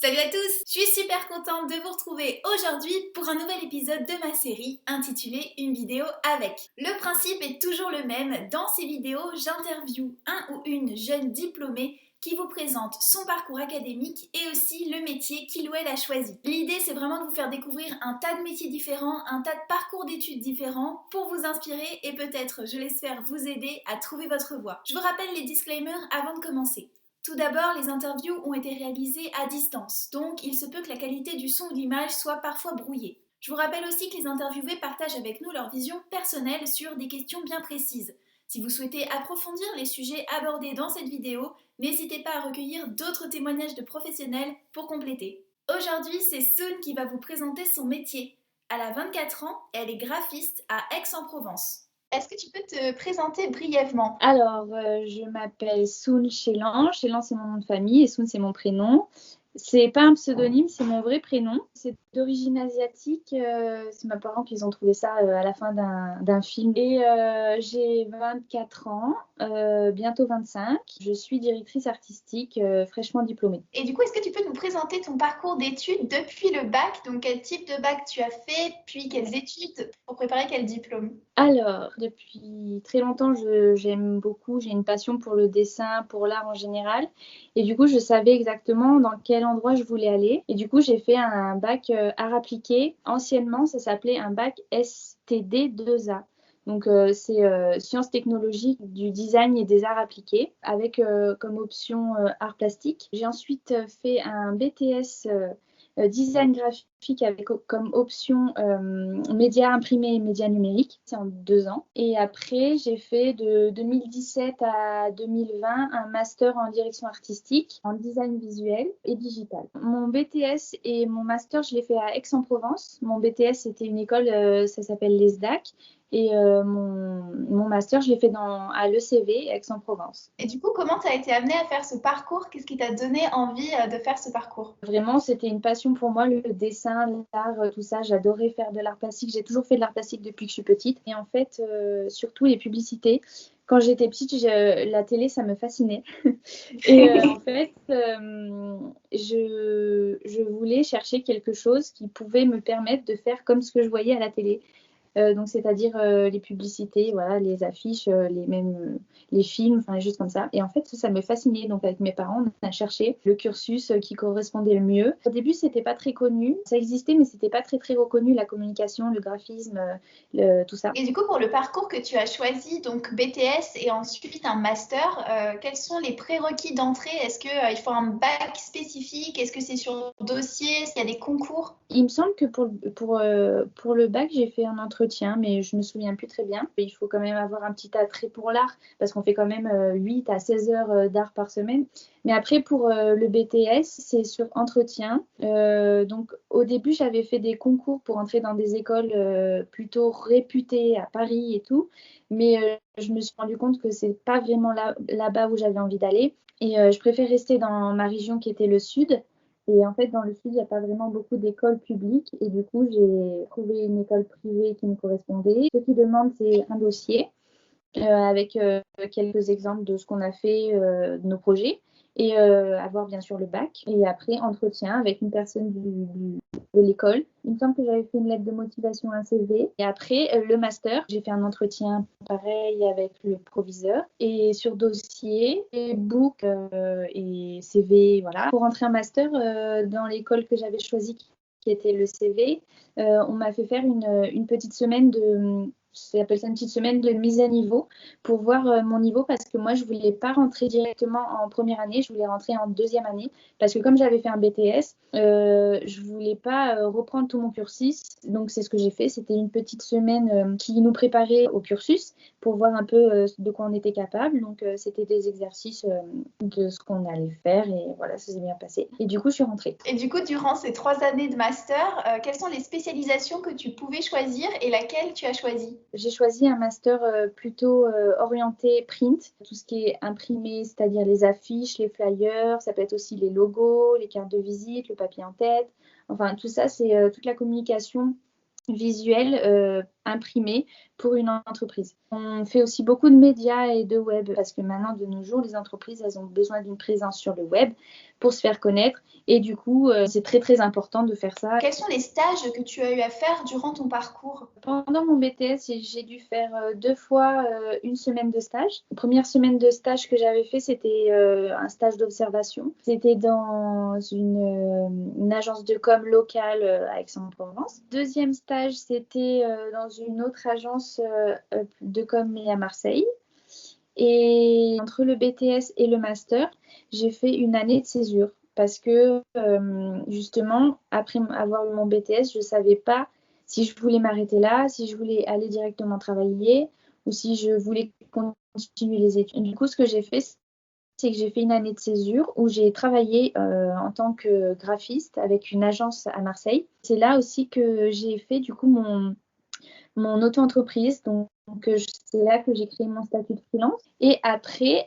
Salut à tous, je suis super contente de vous retrouver aujourd'hui pour un nouvel épisode de ma série intitulée Une vidéo avec. Le principe est toujours le même, dans ces vidéos j'interviewe un ou une jeune diplômée qui vous présente son parcours académique et aussi le métier qu'il ou elle a choisi. L'idée c'est vraiment de vous faire découvrir un tas de métiers différents, un tas de parcours d'études différents pour vous inspirer et peut-être, je l'espère, vous aider à trouver votre voie. Je vous rappelle les disclaimers avant de commencer. Tout d'abord, les interviews ont été réalisées à distance, donc il se peut que la qualité du son ou de l'image soit parfois brouillée. Je vous rappelle aussi que les interviewés partagent avec nous leur vision personnelle sur des questions bien précises. Si vous souhaitez approfondir les sujets abordés dans cette vidéo, n'hésitez pas à recueillir d'autres témoignages de professionnels pour compléter. Aujourd'hui, c'est Soun qui va vous présenter son métier. Elle a 24 ans et elle est graphiste à Aix-en-Provence. Est-ce que tu peux te présenter brièvement? Alors, je m'appelle Soun Chélan. Chélan, c'est mon nom de famille et Soun, c'est mon prénom. C'est pas un pseudonyme, c'est mon vrai prénom. C'est d'origine asiatique. C'est mes parents qui ont trouvé ça à la fin d'un film. Et j'ai 24 ans, bientôt 25. Je suis directrice artistique, fraîchement diplômée. Et du coup, est-ce que tu peux nous présenter ton parcours d'études depuis le bac? Donc, quel type de bac tu as fait, puis quelles études pour préparer quel diplôme? Alors, depuis très longtemps, j'aime beaucoup, j'ai une passion pour le dessin, pour l'art en général. Et du coup, je savais exactement dans quel endroit je voulais aller. Et du coup, j'ai fait un bac art appliqué. Anciennement, ça s'appelait un bac STD 2A. Donc, c'est sciences technologiques, du design et des arts appliqués, avec comme option art plastique. J'ai ensuite fait un BTS design graphique avec comme option médias imprimés et médias numériques. C'est en 2 ans. Et après, j'ai fait de 2017 à 2020 un master en direction artistique, en design visuel et digital. Mon BTS et mon master, je l'ai fait à Aix-en-Provence. Mon BTS, c'était une école, ça s'appelle l'ESDAC. Et mon master, je l'ai fait à l'ECV, Aix-en-Provence. Et du coup, comment tu as été amenée à faire ce parcours? Qu'est-ce qui t'a donné envie de faire ce parcours? Vraiment, c'était une passion pour moi, le dessin, l'art, tout ça. J'adorais faire de l'art plastique. J'ai toujours fait de l'art plastique depuis que je suis petite. Et en fait, surtout les publicités. Quand j'étais petite, la télé, ça me fascinait. Et en fait, je voulais chercher quelque chose qui pouvait me permettre de faire comme ce que je voyais à la télé. Donc, c'est-à-dire les publicités, voilà, les affiches, les films, enfin, les choses comme ça. Et en fait, ça me fascinait. Donc, avec mes parents, on a cherché le cursus qui correspondait le mieux. Au début, c'était pas très connu. Ça existait, mais c'était pas très, très reconnu, la communication, le graphisme, tout ça. Et du coup, pour le parcours que tu as choisi, donc BTS et ensuite un master, quels sont les prérequis d'entrée? Est-ce qu'il faut un bac spécifique? Est-ce que c'est sur dossier? Est-ce qu'il y a des concours? Il me semble que pour le bac, j'ai fait un entretien, mais je me souviens plus très bien. Il faut quand même avoir un petit attrait pour l'art, parce qu'on fait quand même 8 à 16 heures d'art par semaine. Mais après, pour le BTS, c'est sur entretien. Donc, au début, j'avais fait des concours pour entrer dans des écoles plutôt réputées à Paris et tout. Mais je me suis rendu compte que c'est pas vraiment là-bas où j'avais envie d'aller. Et je préfère rester dans ma région qui était le sud. Et en fait, dans le sud, il n'y a pas vraiment beaucoup d'écoles publiques. Et du coup, j'ai trouvé une école privée qui me correspondait. Ce qui demande, c'est un dossier avec quelques exemples de ce qu'on a fait, de nos projets. Et avoir bien sûr le bac. Et après, entretien avec une personne de l'école. Il me semble que j'avais fait une lettre de motivation, un CV. Et après, le master, j'ai fait un entretien pareil avec le proviseur. Et sur dossier, et book et CV, voilà. Pour entrer en master, dans l'école que j'avais choisie, qui était le CV, on m'a fait faire une petite semaine j'appelle ça une petite semaine de mise à niveau pour voir mon niveau parce que moi, je voulais pas rentrer directement en première année, je voulais rentrer en deuxième année parce que comme j'avais fait un BTS, je voulais pas reprendre tout mon cursus. Donc, c'est ce que j'ai fait. C'était une petite semaine qui nous préparait au cursus pour voir un peu de quoi on était capable. Donc, c'était des exercices de ce qu'on allait faire et voilà, ça s'est bien passé. Et du coup, je suis rentrée. Et du coup, durant ces 3 années de master, quelles sont les spécialisations que tu pouvais choisir et laquelle tu as choisi? J'ai choisi un master plutôt orienté print, tout ce qui est imprimé, c'est-à-dire les affiches, les flyers, ça peut être aussi les logos, les cartes de visite, le papier en tête. Enfin, tout ça, c'est toute la communication visuelle imprimer pour une entreprise. On fait aussi beaucoup de médias et de web parce que maintenant, de nos jours, les entreprises, elles ont besoin d'une présence sur le web pour se faire connaître. Et du coup, c'est très, très important de faire ça. Quels sont les stages que tu as eu à faire durant ton parcours? Pendant mon BTS, j'ai dû faire 2 fois une semaime de stage. La première semaine de stage que j'avais fait, c'était un stage d'observation. C'était dans une agence de com locale à Aix-en-Provence. Deuxième stage, c'était dans une autre agence de com à Marseille. Et entre le BTS et le master, j'ai fait une année de césure parce que justement, après avoir eu mon BTS, je ne savais pas si je voulais m'arrêter là, si je voulais aller directement travailler ou si je voulais continuer les études. Du coup, ce que j'ai fait, c'est que j'ai fait une année de césure où j'ai travaillé en tant que graphiste avec une agence à Marseille. C'est là aussi que j'ai fait du coup mon auto-entreprise. Donc, c'est là que j'ai créé mon statut de freelance. Et après,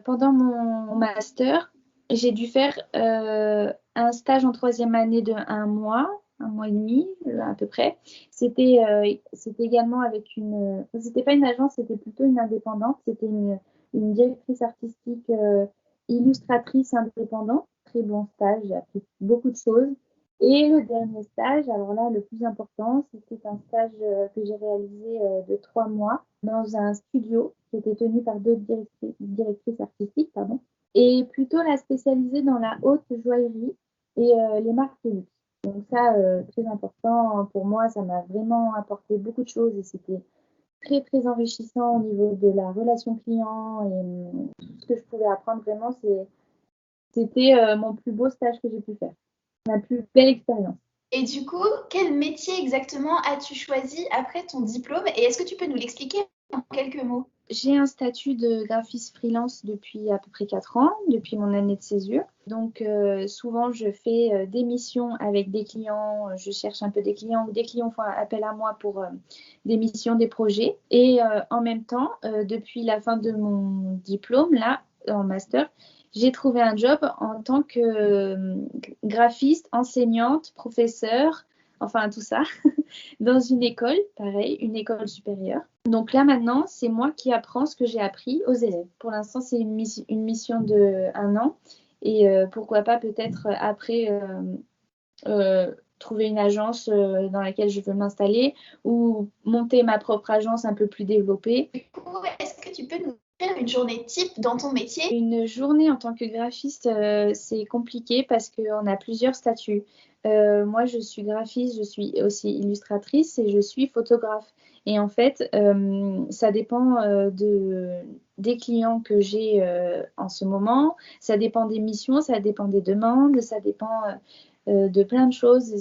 pendant mon master, j'ai dû faire un stage en troisième année de un mois et demi à peu près. C'était également avec c'était pas une agence, c'était plutôt une indépendante. C'était une directrice artistique, illustratrice indépendante. Très bon stage, j'ai appris beaucoup de choses. Et le dernier stage, alors là, le plus important, c'était un stage que j'ai réalisé de 3 mois dans un studio qui était tenu par deux directrices artistiques, pardon, et plutôt la spécialisée dans la haute joaillerie et les marques de luxe. Donc ça, très important pour moi, ça m'a vraiment apporté beaucoup de choses et c'était très, très enrichissant au niveau de la relation client et tout ce que je pouvais apprendre vraiment, c'était mon plus beau stage que j'ai pu faire, ma plus belle expérience. Et du coup, quel métier exactement as-tu choisi après ton diplôme et est-ce que tu peux nous l'expliquer en quelques mots? J'ai un statut de graphiste freelance depuis à peu près 4 ans, depuis mon année de césure. Donc souvent je fais des missions avec des clients, je cherche un peu des clients ou des clients font appel à moi pour des missions, des projets. Et en même temps, depuis la fin de mon diplôme, là, en master, j'ai trouvé un job en tant que graphiste, enseignante, professeure, enfin tout ça, dans une école, pareil, une école supérieure. Donc là maintenant, c'est moi qui apprends ce que j'ai appris aux élèves. Pour l'instant, c'est une mission de 1 an. Et pourquoi pas peut-être après trouver une agence dans laquelle je veux m'installer ou monter ma propre agence un peu plus développée. Du coup, est-ce que tu peux nous faire une journée type dans ton métier? Une journée en tant que graphiste, c'est compliqué parce qu'on a plusieurs statuts. Moi, je suis graphiste, je suis aussi illustratrice et je suis photographe. Et en fait, ça dépend des clients que j'ai en ce moment, ça dépend des missions, ça dépend des demandes, ça dépend de plein de choses.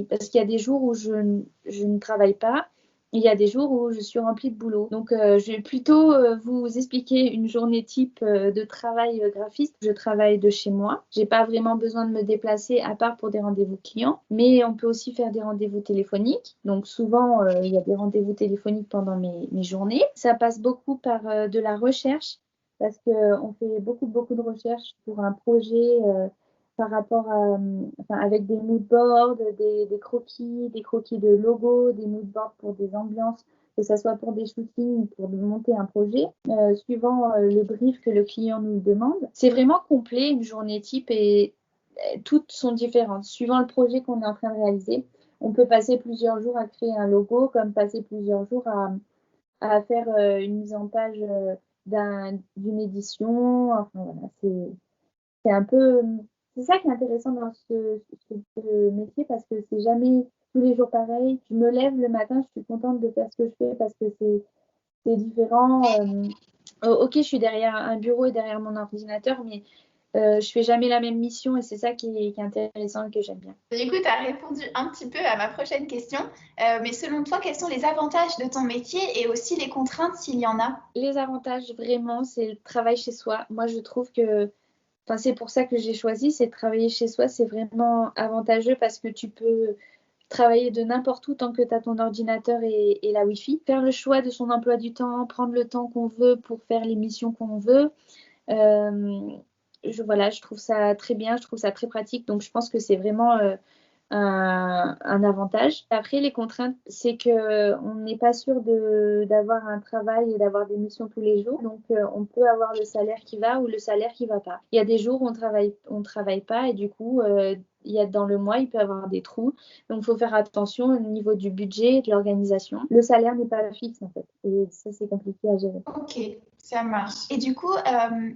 Parce qu'il y a des jours où je ne travaille pas. Il y a des jours où je suis remplie de boulot. Donc, je vais plutôt vous expliquer une journée type de travail graphiste. Je travaille de chez moi. J'ai pas vraiment besoin de me déplacer à part pour des rendez-vous clients. Mais on peut aussi faire des rendez-vous téléphoniques. Donc, souvent, il y a des rendez-vous téléphoniques pendant mes journées. Ça passe beaucoup par de la recherche parce qu'on fait beaucoup, beaucoup de recherches pour un projet par rapport à, enfin, avec des mood boards, des croquis de logos, des mood boards pour des ambiances, que ce soit pour des shootings ou pour monter un projet, suivant le brief que le client nous demande. C'est vraiment complet, une journée type, et toutes sont différentes. Suivant le projet qu'on est en train de réaliser, on peut passer plusieurs jours à créer un logo, comme passer plusieurs jours à faire une mise en page d'une édition. Enfin, voilà, c'est un peu. C'est ça qui est intéressant dans ce métier parce que c'est jamais tous les jours pareil. Je me lève le matin, je suis contente de faire ce que je fais parce que c'est différent. Ok, je suis derrière un bureau et derrière mon ordinateur, mais je fais jamais la même mission et c'est ça qui est intéressant et que j'aime bien. Du coup, tu as répondu un petit peu à ma prochaine question, mais selon toi, quels sont les avantages de ton métier et aussi les contraintes s'il y en a? Les avantages, vraiment, c'est le travail chez soi. Moi, je trouve que enfin, c'est pour ça que j'ai choisi, c'est de travailler chez soi. C'est vraiment avantageux parce que tu peux travailler de n'importe où tant que tu as ton ordinateur et la Wi-Fi. Faire le choix de son emploi du temps, prendre le temps qu'on veut pour faire les missions qu'on veut. Voilà, je trouve ça très bien, je trouve ça très pratique. Donc, je pense que c'est vraiment un avantage. Après, les contraintes, c'est qu'on n'est pas sûr d'avoir un travail et d'avoir des missions tous les jours. Donc, on peut avoir le salaire qui va ou le salaire qui va pas. Il y a des jours où on travaille pas et du coup, dans le mois, il peut y avoir des trous. Donc, il faut faire attention au niveau du budget et de l'organisation. Le salaire n'est pas fixe, en fait. Et ça, c'est compliqué à gérer. Ok, ça marche. Et du coup,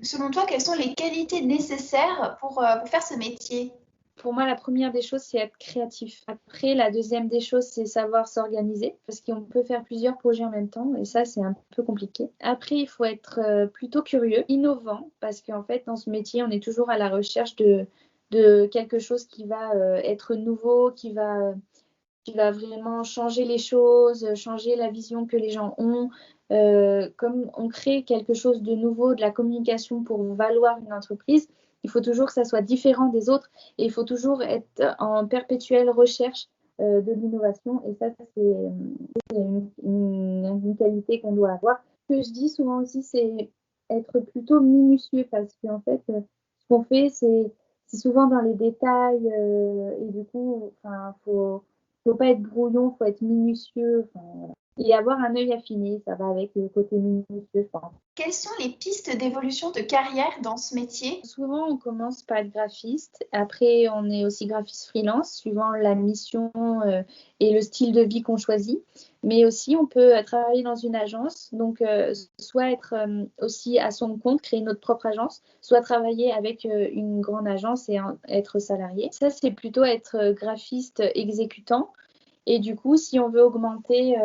selon toi, quelles sont les qualités nécessaires pour faire ce métier? Pour moi, la première des choses, c'est être créatif. Après, la deuxième des choses, c'est savoir s'organiser parce qu'on peut faire plusieurs projets en même temps et ça, c'est un peu compliqué. Après, il faut être plutôt curieux, innovant parce qu'en fait, dans ce métier, on est toujours à la recherche de quelque chose qui va être nouveau, qui va vraiment changer les choses, changer la vision que les gens ont. Comme on crée quelque chose de nouveau, de la communication pour valoir une entreprise, il faut toujours que ça soit différent des autres et il faut toujours être en perpétuelle recherche de l'innovation. Et ça, c'est une qualité qu'on doit avoir. Ce que je dis souvent aussi, c'est être plutôt minutieux parce qu'en fait, ce qu'on fait, c'est souvent dans les détails et du coup, faut pas être brouillon, faut être minutieux. Voilà. Et avoir un œil affiné, ça va avec le côté minutieux, je pense. Quelles sont les pistes d'évolution de carrière dans ce métier? Souvent, on commence par être graphiste. Après, on est aussi graphiste freelance, suivant la mission et le style de vie qu'on choisit. Mais aussi, on peut travailler dans une agence. Donc, soit être aussi à son compte, créer notre propre agence, soit travailler avec une grande agence et être salarié. Ça, c'est plutôt être graphiste exécutant. Et du coup, si on veut augmenter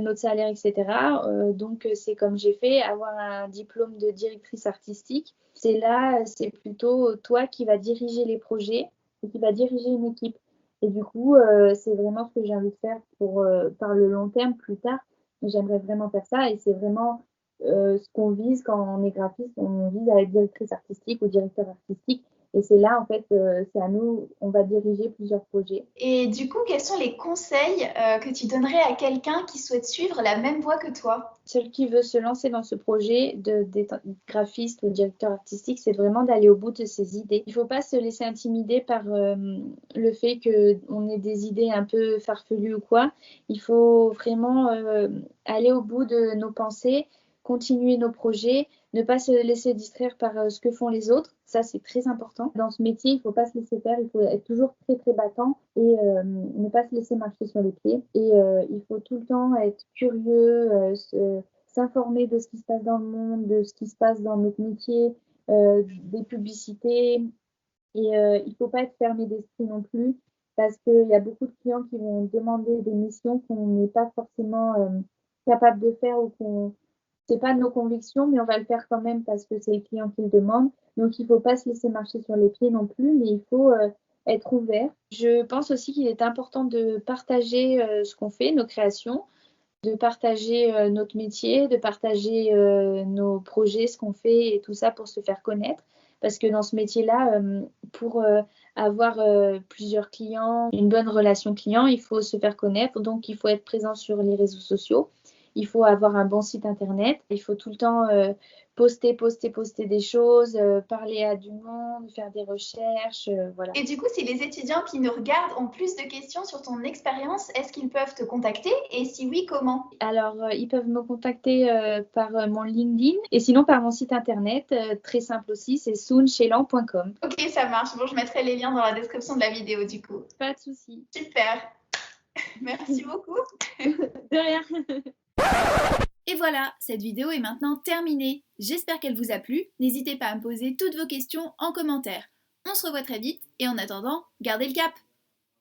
notre salaire, etc., donc c'est comme j'ai fait, avoir un diplôme de directrice artistique. C'est là, c'est plutôt toi qui vas diriger les projets et qui va diriger une équipe. Et du coup, c'est vraiment ce que j'ai envie de faire par le long terme plus tard. J'aimerais vraiment faire ça et c'est vraiment ce qu'on vise quand on est graphiste, on vise à être directrice artistique ou directeur artistique. Et c'est là, en fait, c'est à nous, on va diriger plusieurs projets. Et du coup, quels sont les conseils que tu donnerais à quelqu'un qui souhaite suivre la même voie que toi? Celui qui veut se lancer dans ce projet d'être graphiste ou directeur artistique, c'est vraiment d'aller au bout de ses idées. Il ne faut pas se laisser intimider par le fait qu'on ait des idées un peu farfelues ou quoi. Il faut vraiment aller au bout de nos pensées, continuer nos projets, ne pas se laisser distraire par ce que font les autres. Ça, c'est très important. Dans ce métier, il ne faut pas se laisser faire, il faut être toujours très, très battant et ne pas se laisser marcher sur les pieds. Et il faut tout le temps être curieux, s'informer de ce qui se passe dans le monde, de ce qui se passe dans notre métier, des publicités. Et il ne faut pas être fermé d'esprit non plus parce qu'il y a beaucoup de clients qui vont demander des missions qu'on n'est pas forcément capable de faire ou qu'on c'est pas nos convictions, mais on va le faire quand même parce que c'est le client qui le demande. Donc, il ne faut pas se laisser marcher sur les pieds non plus, mais il faut être ouvert. Je pense aussi qu'il est important de partager ce qu'on fait, nos créations, de partager notre métier, de partager nos projets, ce qu'on fait et tout ça pour se faire connaître. Parce que dans ce métier-là, pour avoir plusieurs clients, une bonne relation client, il faut se faire connaître. Donc, il faut être présent sur les réseaux sociaux. Il faut avoir un bon site internet. Il faut tout le temps poster des choses, parler à du monde, faire des recherches, voilà. Et du coup, si les étudiants qui nous regardent ont plus de questions sur ton expérience, est-ce qu'ils peuvent te contacter? Et si oui, comment? Alors, ils peuvent me contacter par mon LinkedIn et sinon par mon site internet, très simple aussi, c'est soonchelan.com. Ok, ça marche. Bon, je mettrai les liens dans la description de la vidéo du coup. Pas de souci. Super. Merci beaucoup. De rien. Et voilà, cette vidéo est maintenant terminée. J'espère qu'elle vous a plu. N'hésitez pas à me poser toutes vos questions en commentaire. On se revoit très vite et en attendant, gardez le cap!